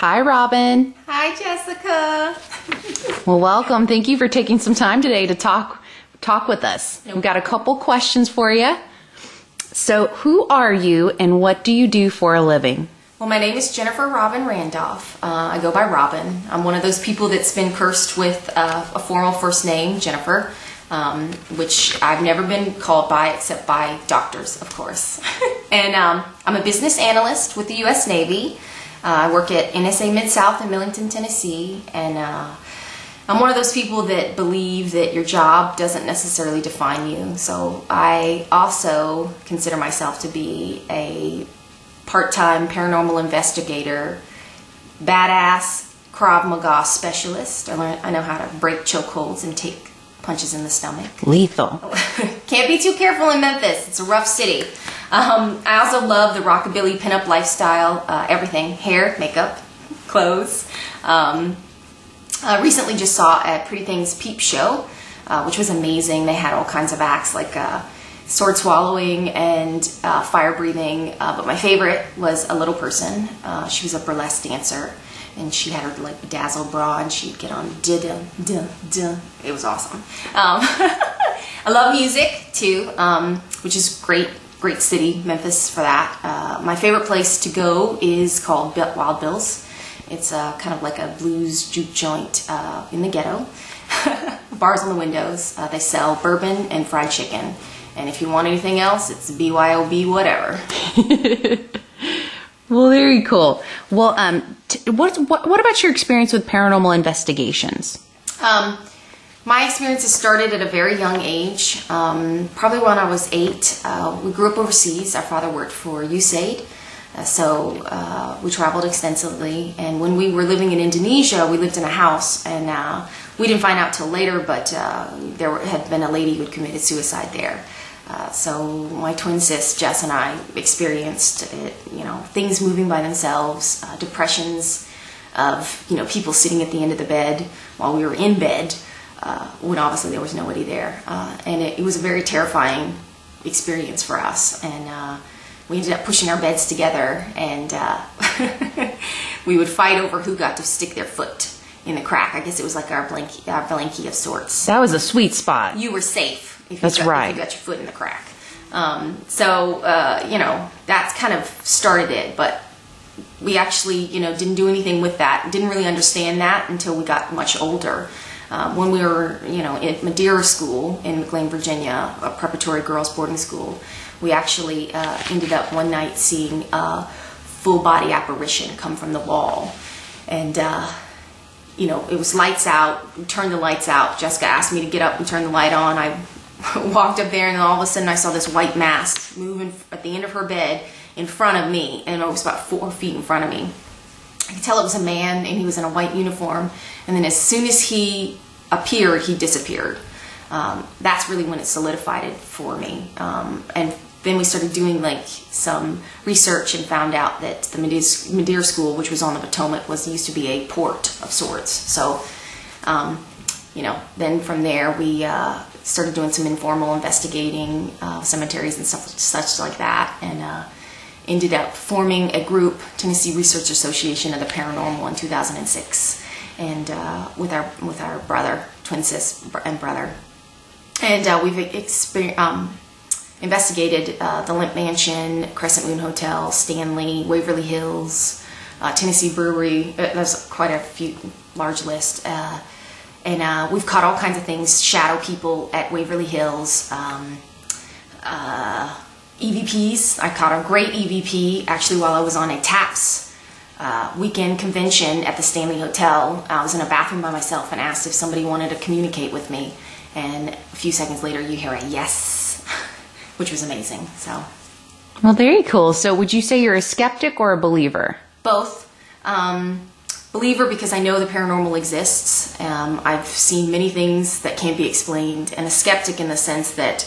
Hi, Robyn. Hi, Jessica. Well, welcome. Thank you for taking some time today to talk with us. We've got a couple questions for you. So, who are you and what do you do for a living? Well, my name is Jennifer Robyn Randolph. I go by Robyn. I'm one of those people that's been cursed with a formal first name, Jennifer, which I've never been called by except by doctors, of course. And I'm a business analyst with the U.S. Navy. I work at NSA Mid-South in Millington, Tennessee, and I'm one of those people that believe that your job doesn't necessarily define you. So I also consider myself to be a part-time paranormal investigator, badass Krav Maga specialist. I know how to break chokeholds and take punches in the stomach. Lethal. Can't be too careful in Memphis. It's a rough city. I also love the rockabilly pinup lifestyle, everything, hair, makeup, clothes. Recently just saw a Pretty Things Peep Show, which was amazing. They had all kinds of acts like sword swallowing and fire breathing, but my favorite was a little person. She was a burlesque dancer, and she had her like bedazzled bra, and she'd get on da-da-da-da. It was awesome. I love music too, which is great city, Memphis, for that. My favorite place to go is called Wild Bill's. It's kind of like a blues juke joint in the ghetto. Bars on the windows. They sell bourbon and fried chicken. And if you want anything else, it's BYOB whatever. Well, very cool. Well, what about your experience with paranormal investigations? My experiences started at a very young age, probably when I was 8. We grew up overseas. Our father worked for USAID, so we traveled extensively. And when we were living in Indonesia, we lived in a house, and we didn't find out till later, but there had been a lady who had committed suicide there. So my twin sis, Jess, and I experienced it, things moving by themselves, depressions of, people sitting at the end of the bed while we were in bed, when obviously there was nobody there. And it was a very terrifying experience for us. And we ended up pushing our beds together, and we would fight over who got to stick their foot in the crack. I guess it was like our blankie of sorts. That was a sweet spot. You were safe if That's right. if you got your foot in the crack. That's kind of started it, but we actually, didn't do anything with that. Didn't really understand that until we got much older. When we were, at Madeira School in McLean, Virginia, a preparatory girls boarding school, we actually ended up one night seeing a full-body apparition come from the wall. And, it was lights out. We turned the lights out. Jessica asked me to get up and turn the light on. I walked up there, and then all of a sudden I saw this white mask moving at the end of her bed in front of me, and it was about 4 feet in front of me. I could tell it was a man, and he was in a white uniform, and then as soon as he appeared, he disappeared. That's really when it solidified it for me. And then we started doing some research and found out that the Madeira School, which was on the Potomac, used to be a port of sorts. So, then from there we started doing some informal investigating, cemeteries and stuff such like that, and ended up forming a group, Tennessee Research Association of the Paranormal, in 2006, and with our brother, twin sis and brother, and we've investigated the Limp Mansion, Crescent Moon Hotel, Stanley, Waverly Hills, Tennessee Brewery. There's quite a few, large list. And we've caught all kinds of things, shadow people at Waverly Hills, EVPs. I caught a great EVP actually while I was on a TAPS weekend convention at the Stanley Hotel. I was in a bathroom by myself and asked if somebody wanted to communicate with me. And a few seconds later you hear a yes, which was amazing. So, well, very cool. So would you say you're a skeptic or a believer? Both. Believer because I know the paranormal exists. I've seen many things that can't be explained, and a skeptic in the sense that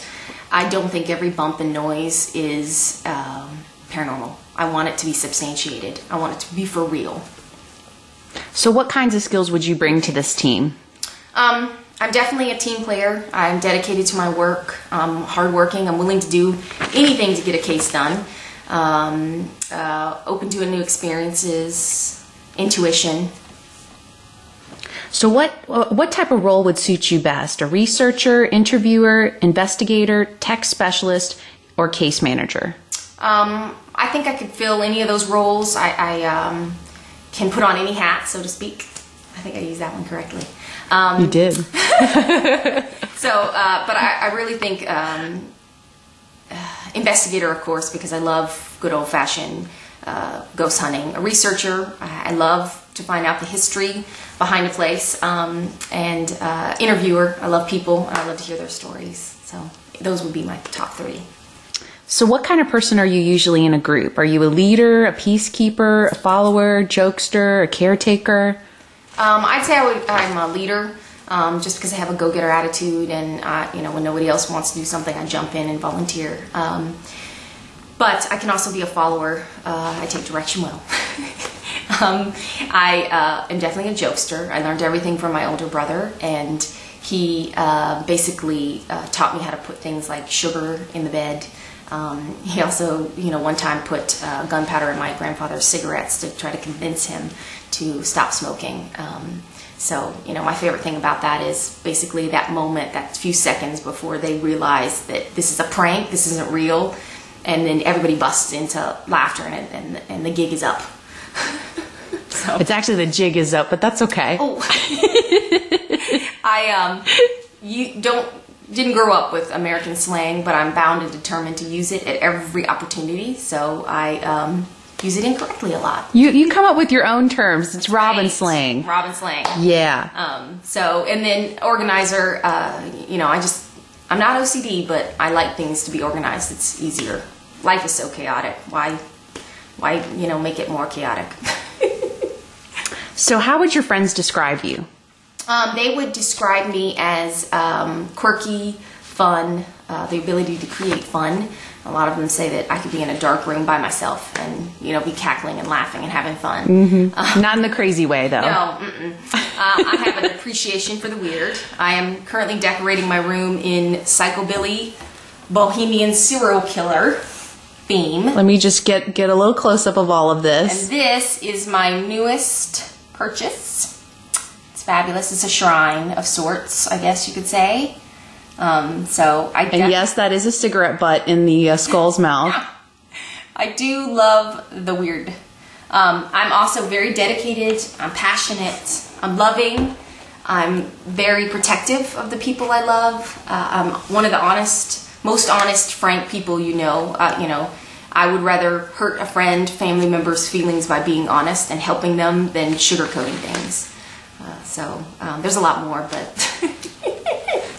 I don't think every bump and noise is paranormal. I want it to be substantiated. I want it to be for real. So what kinds of skills would you bring to this team? I'm definitely a team player. I'm dedicated to my work. I'm hardworking. I'm willing to do anything to get a case done. Open to new experiences. intuition. So what type of role would suit you best? A researcher, interviewer, investigator, tech specialist, or case manager? I think I could fill any of those roles. I can put on any hat, so to speak. I think I used that one correctly. You did. So, but I really think investigator, of course, because I love good old-fashioned ghost hunting. A researcher, I love to find out the history behind a place. And interviewer, I love people, and I love to hear their stories. So those would be my top 3. So what kind of person are you usually in a group? Are you a leader, a peacekeeper, a follower, jokester, a caretaker? I'd say I'm a leader, just because I have a go-getter attitude, and when nobody else wants to do something, I jump in and volunteer. But I can also be a follower. I take direction well. I am definitely a jokester. I learned everything from my older brother, and he basically taught me how to put things like sugar in the bed. He also, one time put gunpowder in my grandfather's cigarettes to try to convince him to stop smoking. So, my favorite thing about that is basically that moment, that few seconds before they realize that this is a prank, this isn't real, and then everybody busts into laughter, and the gig is up. So. It's actually the jig is up, but that's okay. Oh. Didn't grow up with American slang, but I'm bound and determined to use it at every opportunity, so I use it incorrectly a lot. You come up with your own terms. It's Robyn slang. Robyn slang. Yeah. And then organizer, I'm not OCD, but I like things to be organized. It's easier. Life is so chaotic. Why make it more chaotic? So how would your friends describe you? They would describe me as quirky, fun, the ability to create fun. A lot of them say that I could be in a dark room by myself and, be cackling and laughing and having fun. Mm-hmm. Not in the crazy way, though. No. I have an appreciation for the weird. I am currently decorating my room in Psychobilly Bohemian Serial Killer theme. Let me just get a little close-up of all of this. And this is my newest purchase. Fabulous. It's a shrine of sorts, I guess you could say. And yes, that is a cigarette butt in the skull's mouth. I do love the weird. I'm also very dedicated. I'm passionate. I'm loving. I'm very protective of the people I love. I'm one of the most honest, frank people I would rather hurt a friend, family member's feelings by being honest and helping them than sugarcoating things. There's a lot more, but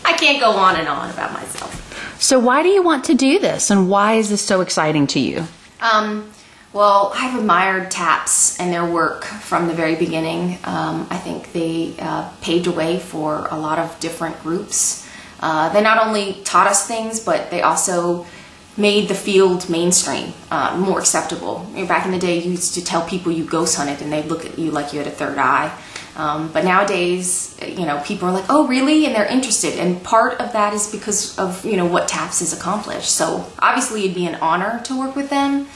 I can't go on and on about myself. So why do you want to do this, and why is this so exciting to you? Well, I've admired TAPS and their work from the very beginning. I think they paved a way for a lot of different groups. They not only taught us things, but they also made the field mainstream, more acceptable. Back in the day, you used to tell people you ghost hunted, and they'd look at you like you had a third eye. But nowadays, people are like, oh, really? And they're interested. And part of that is because of, what TAPS has accomplished. So obviously it'd be an honor to work with them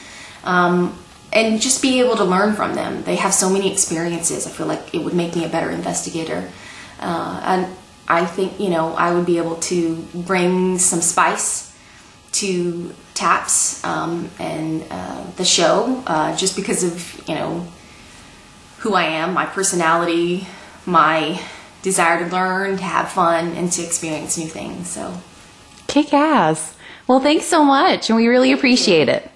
and just be able to learn from them. They have so many experiences. I feel like it would make me a better investigator. And I think, I would be able to bring some spice to TAPS and the show just because of, who I am, my personality, my desire to learn, to have fun, and to experience new things. So, kick ass. Well, thanks so much, and we really appreciate it.